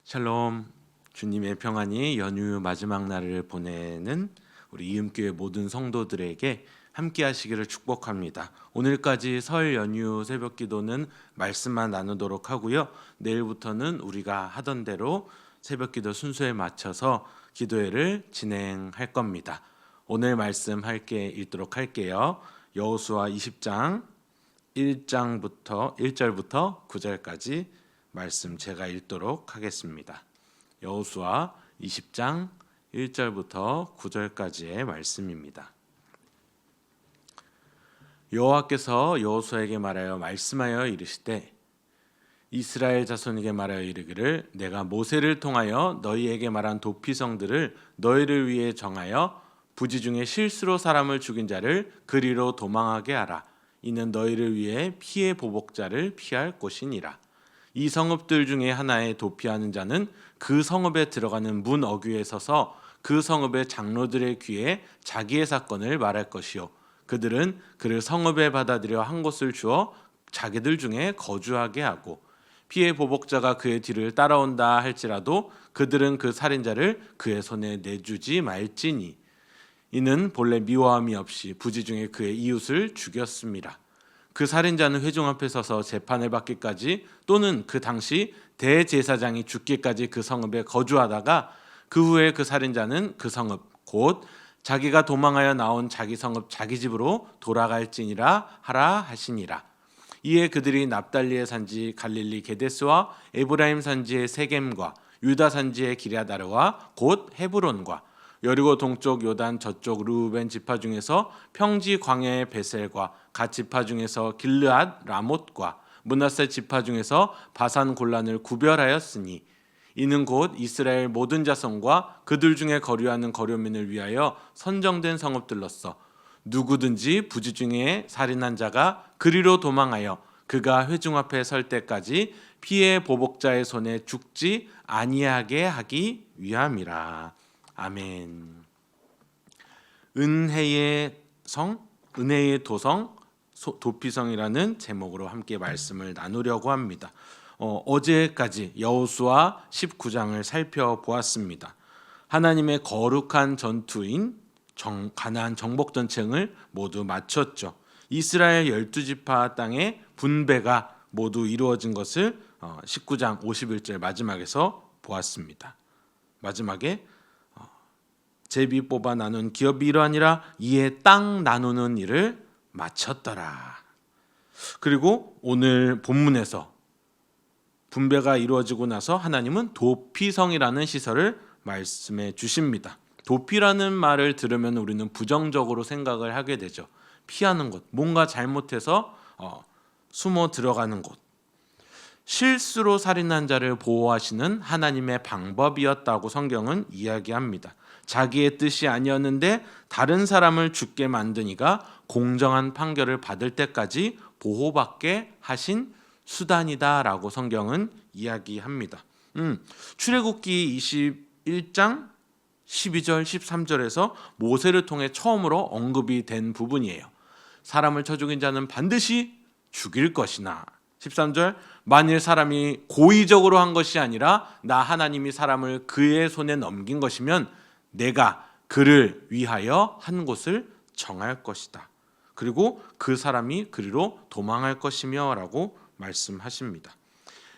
샬롬, 주님의 평안이 연휴 마지막 날을 보내는 우리 이음교회 모든 성도들에게 함께 하시기를 축복합니다. 오늘까지 설 연휴 새벽 기도는 말씀만 나누도록 하고요. 내일부터는 우리가 하던 대로 새벽 기도 순서에 맞춰서 기도회를 진행할 겁니다. 오늘 말씀 읽도록 할게요. 여호수아 20장 1절부터 9절까지 말씀 제가 읽도록 하겠습니다. 여호수아 20장 1절부터 9절까지의 말씀입니다. 여호와께서 여호수아에게 말하여 말씀하여 이르시되 이스라엘 자손에게 말하여 이르기를 내가 모세를 통하여 너희에게 말한 도피성들을 너희를 위해 정하여 부지 중에 실수로 사람을 죽인 자를 그리로 도망하게 하라. 이는 너희를 위해 피해 보복자를 피할 곳이니라. 이 성읍들 중에 하나에 도피하는 자는 그 성읍에 들어가는 문 어귀에 서서 그 성읍의 장로들의 귀에 자기의 사건을 말할 것이요 그들은 그를 성읍에 받아들여 한 곳을 주어 자기들 중에 거주하게 하고 피해 보복자가 그의 뒤를 따라온다 할지라도 그들은 그 살인자를 그의 손에 내주지 말지니 이는 본래 미워함이 없이 부지 중에 그의 이웃을 죽였습니다. 그 살인자는 회중 앞에 서서 재판을 받기까지 또는 그 당시 대제사장이 죽기까지 그 성읍에 거주하다가 그 후에 그 살인자는 그 성읍 곧 자기가 도망하여 나온 자기 성읍 자기 집으로 돌아갈지니라 하라 하시니라. 이에 그들이 납달리의 산지 갈릴리 게데스와 에브라임 산지의 세겜과 유다 산지의 기랴다르와 곧 헤브론과 여리고 동쪽 요단 저쪽 르우벤 지파 중에서 평지 광야의 베셀과 갓 지파 중에서 길르앗 라못과 므낫세 지파 중에서 바산 골란을 구별하였으니 이는 곧 이스라엘 모든 자손과 그들 중에 거류하는 거류민을 위하여 선정된 성읍들로서 누구든지 부지 중에 살인한 자가 그리로 도망하여 그가 회중 앞에 설 때까지 피해 보복자의 손에 죽지 아니하게 하기 위함이라. 아멘. 은혜의 도성 도피성이라는 제목으로 함께 말씀을 나누려고 합니다. 어제까지 여호수아 19장을 살펴보았습니다. 하나님의 거룩한 전투인 가나안 정복 전쟁을 모두 마쳤죠. 이스라엘 12지파 땅의 분배가 모두 이루어진 것을 19장 51절 마지막에서 보았습니다. 마지막에 제비 뽑아 나눈 기업이 이러하니라 이에 땅 나누는 일을 마쳤더라. 그리고 오늘 본문에서 분배가 이루어지고 나서 하나님은 도피성이라는 시설을 말씀해 주십니다. 도피라는 말을 들으면 우리는 부정적으로 생각을 하게 되죠. 피하는 곳, 뭔가 잘못해서 숨어 들어가는 곳. 실수로 살인한 자를 보호하시는 하나님의 방법이었다고 성경은 이야기합니다. 자기의 뜻이 아니었는데 다른 사람을 죽게 만드니가 공정한 판결을 받을 때까지 보호받게 하신 수단이다라고 성경은 이야기합니다. 출애굽기 21장 12절 13절에서 모세를 통해 처음으로 언급이 된 부분이에요. 사람을 쳐 죽인 자는 반드시 죽일 것이나 13절 만일 사람이 고의적으로 한 것이 아니라 나 하나님이 사람을 그의 손에 넘긴 것이면 내가 그를 위하여 한 곳을 정할 것이다. 그리고 그 사람이 그리로 도망할 것이며 라고 말씀하십니다.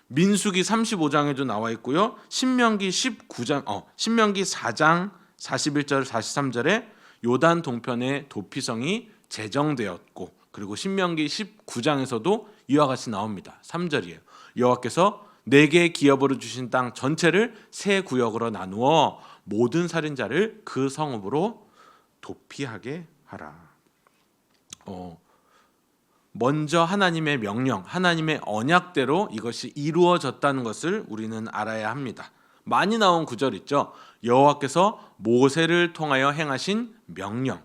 민수기 35장에도 나와 있고요. 신명기 4장 41절 43절에 요단 동편의 도피성이 제정되었고 그리고 신명기 19장에서도 이와 같이 나옵니다. 3절이에요. 여호와께서 내게 기업으로 주신 땅 전체를 세 구역으로 나누어 모든 살인자를 그 성읍으로 도피하게 하라. 먼저 하나님의 명령, 하나님의 언약대로 이것이 이루어졌다는 것을 우리는 알아야 합니다. 많이 나온 구절 있죠. 여호와께서 모세를 통하여 행하신 명령.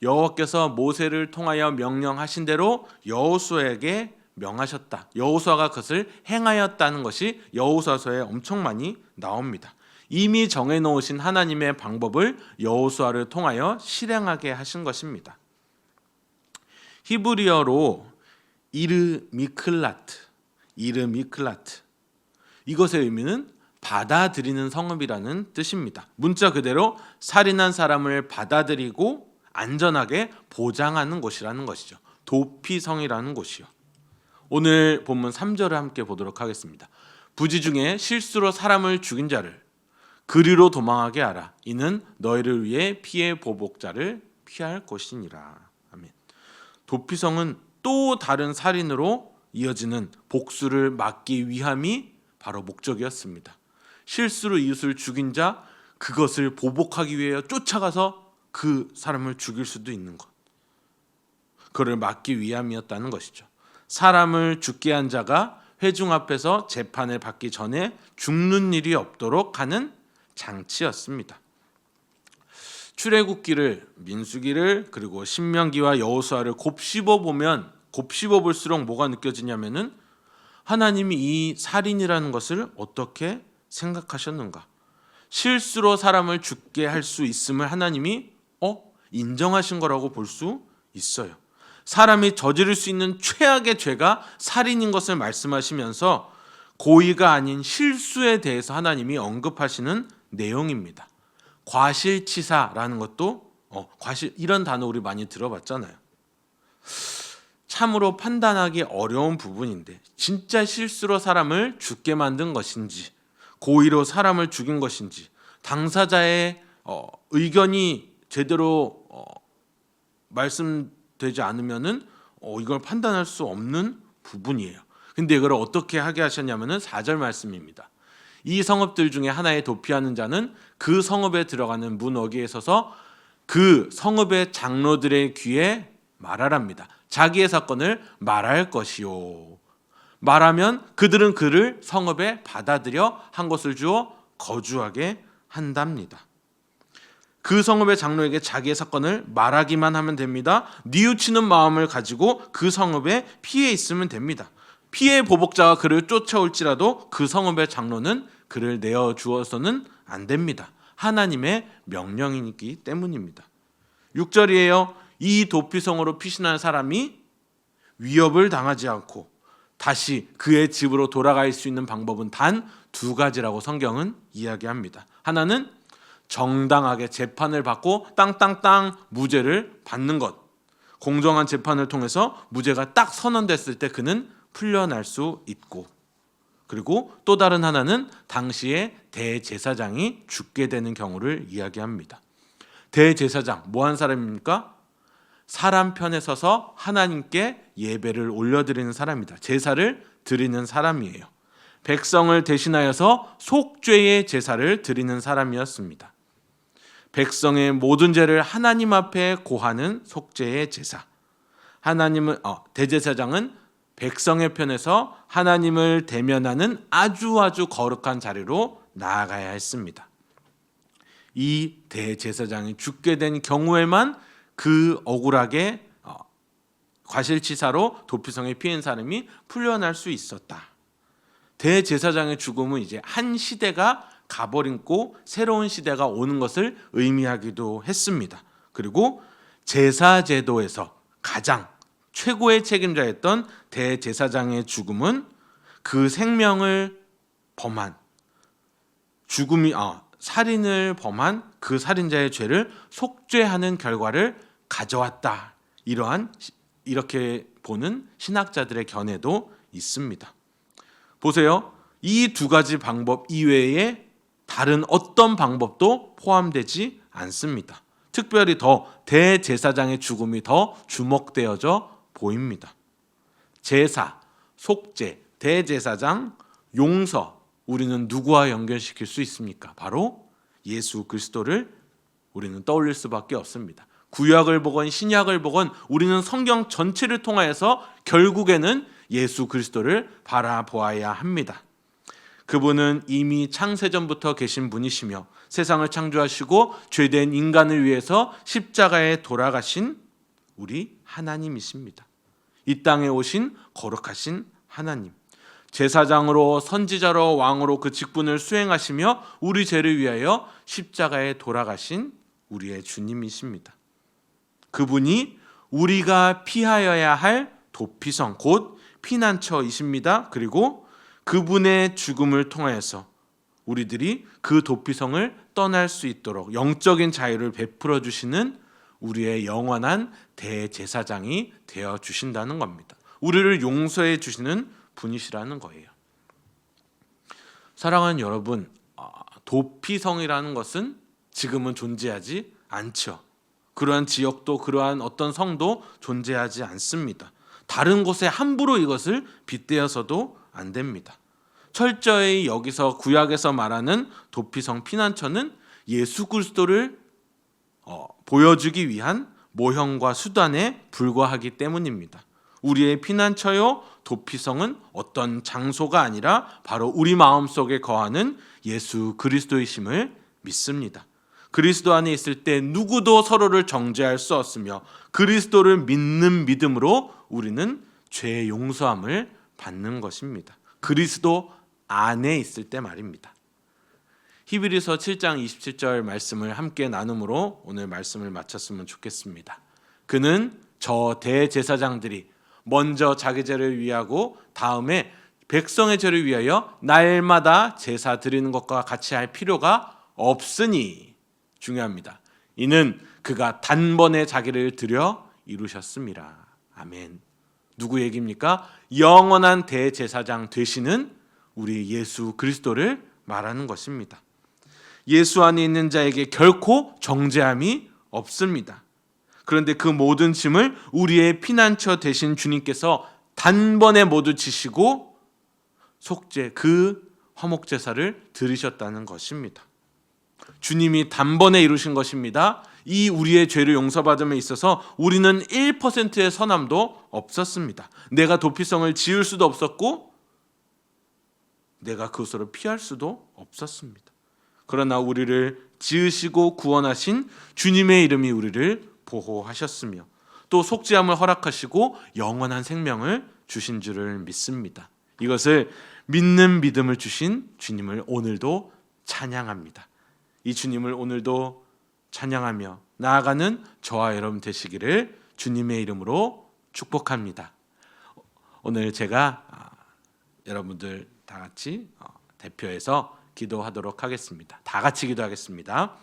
여호와께서 모세를 통하여 명령하신 대로 여호수아에게 명하셨다. 여호수아가 그것을 행하였다는 것이 여호수아서에 엄청 많이 나옵니다. 이미 정해놓으신 하나님의 방법을 여호수아를 통하여 실행하게 하신 것입니다. 히브리어로 이르미클라트 이것의 의미는 받아들이는 성읍이라는 뜻입니다. 문자 그대로 살인한 사람을 받아들이고 안전하게 보장하는 곳이라는 것이죠. 도피성이라는 곳이요. 오늘 본문 3절을 함께 보도록 하겠습니다. 부지 중에 실수로 사람을 죽인 자를 그리로 도망하게 하라. 이는 너희를 위해 피해 보복자를 피할 것이니라. 아멘. 도피성은 또 다른 살인으로 이어지는 복수를 막기 위함이 바로 목적이었습니다. 실수로 이웃을 죽인 자, 그것을 보복하기 위해 쫓아가서 그 사람을 죽일 수도 있는 것, 그를 막기 위함이었다는 것이죠. 사람을 죽게 한 자가 회중 앞에서 재판을 받기 전에 죽는 일이 없도록 하는 장치였습니다. 출애굽기를, 민수기를, 그리고 신명기와 여호수아를 곱씹어 보면 곱씹어 볼수록 뭐가 느껴지냐면은 하나님이 이 살인이라는 것을 어떻게 생각하셨는가? 실수로 사람을 죽게 할 수 있음을 하나님이 인정하신 거라고 볼 수 있어요. 사람이 저지를 수 있는 최악의 죄가 살인인 것을 말씀하시면서 고의가 아닌 실수에 대해서 하나님이 언급하시는 내용입니다. 과실치사라는 것도 과실, 이런 단어 우리 많이 들어봤잖아요. 참으로 판단하기 어려운 부분인데 진짜 실수로 사람을 죽게 만든 것인지 고의로 사람을 죽인 것인지 당사자의 의견이 제대로 말씀되지 않으면은 이걸 판단할 수 없는 부분이에요. 근데 이걸 어떻게 하게 하셨냐면은 4절 말씀입니다. 이 성읍들 중에 하나에 도피하는 자는 그 성읍에 들어가는 문 어귀에 서서 그 성읍의 장로들의 귀에 말하랍니다. 자기의 사건을 말할 것이요. 말하면 그들은 그를 성읍에 받아들여 한 곳을 주어 거주하게 한답니다. 그 성읍의 장로에게 자기의 사건을 말하기만 하면 됩니다. 뉘우치는 마음을 가지고 그 성읍에 피해 있으면 됩니다. 피해 보복자가 그를 쫓아올지라도 그 성읍의 장로는 그를 내어주어서는 안 됩니다. 하나님의 명령이기 때문입니다. 6절이에요. 이 도피성으로 피신한 사람이 위협을 당하지 않고 다시 그의 집으로 돌아갈 수 있는 방법은 단 2가지라고 성경은 이야기합니다. 하나는 정당하게 재판을 받고 땅땅땅 무죄를 받는 것. 공정한 재판을 통해서 무죄가 딱 선언됐을 때 그는 풀려날 수 있고, 그리고 또 다른 하나는 당시에 대제사장이 죽게 되는 경우를 이야기합니다. 대제사장, 뭐한 사람입니까? 사람 편에 서서 하나님께 예배를 올려드리는 사람이다. 제사를 드리는 사람이에요. 백성을 대신하여서 속죄의 제사를 드리는 사람이었습니다. 백성의 모든 죄를 하나님 앞에 고하는 속죄의 제사. 하나님은 대제사장은 백성의 편에서 하나님을 대면하는 아주 거룩한 자리로 나아가야 했습니다. 이 대제사장이 죽게 된 경우에만 그 억울하게 과실치사로 도피성에 피한 사람이 풀려날 수 있었다. 대제사장의 죽음은 이제 한 시대가 가버리고 새로운 시대가 오는 것을 의미하기도 했습니다. 그리고 제사제도에서 가장 최고의 책임자였던 대제사장의 죽음은 그 생명을 범한 살인을 범한 그 살인자의 죄를 속죄하는 결과를 가져왔다. 이렇게 보는 신학자들의 견해도 있습니다. 보세요. 이 2가지 방법 이외에 다른 어떤 방법도 포함되지 않습니다. 특별히 더 대제사장의 죽음이 더 주목되어져 보입니다. 제사, 속죄, 대제사장, 용서, 우리는 누구와 연결시킬 수 있습니까? 바로 예수 그리스도를 우리는 떠올릴 수밖에 없습니다. 구약을 보건 신약을 보건 우리는 성경 전체를 통하여서 결국에는 예수 그리스도를 바라보아야 합니다. 그분은 이미 창세전부터 계신 분이시며 세상을 창조하시고 죄된 인간을 위해서 십자가에 돌아가신 우리 하나님이십니다. 이 땅에 오신 거룩하신 하나님, 제사장으로 선지자로 왕으로 그 직분을 수행하시며 우리 죄를 위하여 십자가에 돌아가신 우리의 주님이십니다. 그분이 우리가 피하여야 할 도피성, 곧 피난처이십니다. 그리고 그분의 죽음을 통하여서 우리들이 그 도피성을 떠날 수 있도록 영적인 자유를 베풀어 주시는 우리의 영원한 대제사장이 되어 주신다는 겁니다. 우리를 용서해 주시는 분이시라는 거예요. 사랑하는 여러분, 도피성이라는 것은 지금은 존재하지 않죠. 그러한 지역도 그러한 어떤 성도 존재하지 않습니다. 다른 곳에 함부로 이것을 빗대어서도 안 됩니다. 철저히 여기서 구약에서 말하는 도피성 피난처는 예수 그리스도를 보여주기 위한 모형과 수단에 불과하기 때문입니다. 우리의 피난처요 도피성은 어떤 장소가 아니라 바로 우리 마음속에 거하는 예수 그리스도이심을 믿습니다. 그리스도 안에 있을 때 누구도 서로를 정죄할 수 없으며 그리스도를 믿는 믿음으로 우리는 죄의 용서함을 받는 것입니다. 그리스도 안에 있을 때 말입니다. 히브리서 7장 27절 말씀을 함께 나눔으로 오늘 말씀을 마쳤으면 좋겠습니다. 그는 저 대제사장들이 먼저 자기 죄를 위하고 다음에 백성의 죄를 위하여 날마다 제사 드리는 것과 같이 할 필요가 없으니, 중요합니다. 이는 그가 단번에 자기를 드려 이루셨습니다. 아멘. 누구 얘기입니까? 영원한 대제사장 되시는 우리 예수 그리스도를 말하는 것입니다. 예수 안에 있는 자에게 결코 정죄함이 없습니다. 그런데 그 모든 짐을 우리의 피난처 되신 주님께서 단번에 모두 지시고 속죄, 그 화목제사를 드리셨다는 것입니다. 주님이 단번에 이루신 것입니다. 이 우리의 죄를 용서받음에 있어서 우리는 1%의 선함도 없었습니다. 내가 도피성을 지을 수도 없었고 내가 그것으로 피할 수도 없었습니다. 그러나 우리를 지으시고 구원하신 주님의 이름이 우리를 보호하셨으며 또 속죄함을 허락하시고 영원한 생명을 주신 줄을 믿습니다. 이것을 믿는 믿음을 주신 주님을 오늘도 찬양합니다. 이 주님을 오늘도 찬양하며 나아가는 저와 여러분 되시기를 주님의 이름으로 축복합니다. 오늘 제가 여러분들 다 같이 대표해서 기도하도록 하겠습니다. 다 같이 기도하겠습니다.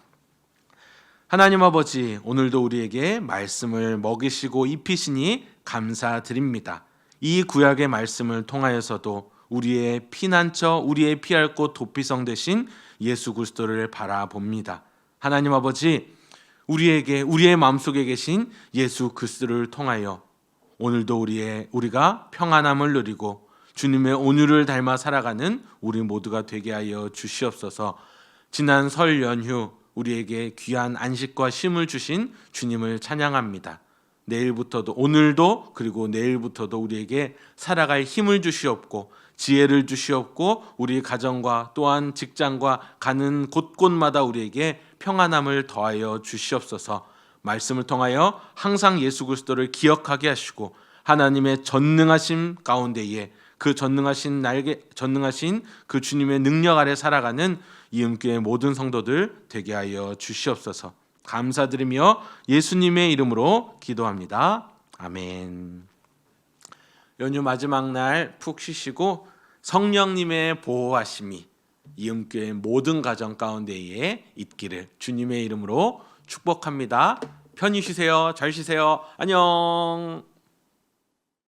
하나님 아버지, 오늘도 우리에게 말씀을 먹이시고 입히시니 감사드립니다. 이 구약의 말씀을 통하여서도 우리의 피난처, 우리의 피할 곳 도피성 되신 예수 그리스도를 바라봅니다. 하나님 아버지, 우리의 마음속에 계신 예수 그리스도를 통하여 오늘도 우리가 평안함을 누리고 주님의 온유를 닮아 살아가는 우리 모두가 되게 하여 주시옵소서. 지난 설 연휴 우리에게 귀한 안식과 쉼을 주신 주님을 찬양합니다. 내일부터도, 오늘도 그리고 내일부터도 우리에게 살아갈 힘을 주시옵고 지혜를 주시옵고 우리 가정과 또한 직장과 가는 곳곳마다 우리에게 평안함을 더하여 주시옵소서. 말씀을 통하여 항상 예수 그리스도를 기억하게 하시고 하나님의 전능하심 가운데에 그 전능하신 그 주님의 능력 아래 살아가는 이음교회 모든 성도들 되게 하여 주시옵소서. 감사드리며 예수님의 이름으로 기도합니다. 아멘. 연휴 마지막 날 푹 쉬시고 성령님의 보호하심이 이음교회 모든 가정 가운데에 있기를 주님의 이름으로 축복합니다. 편히 쉬세요. 잘 쉬세요. 안녕.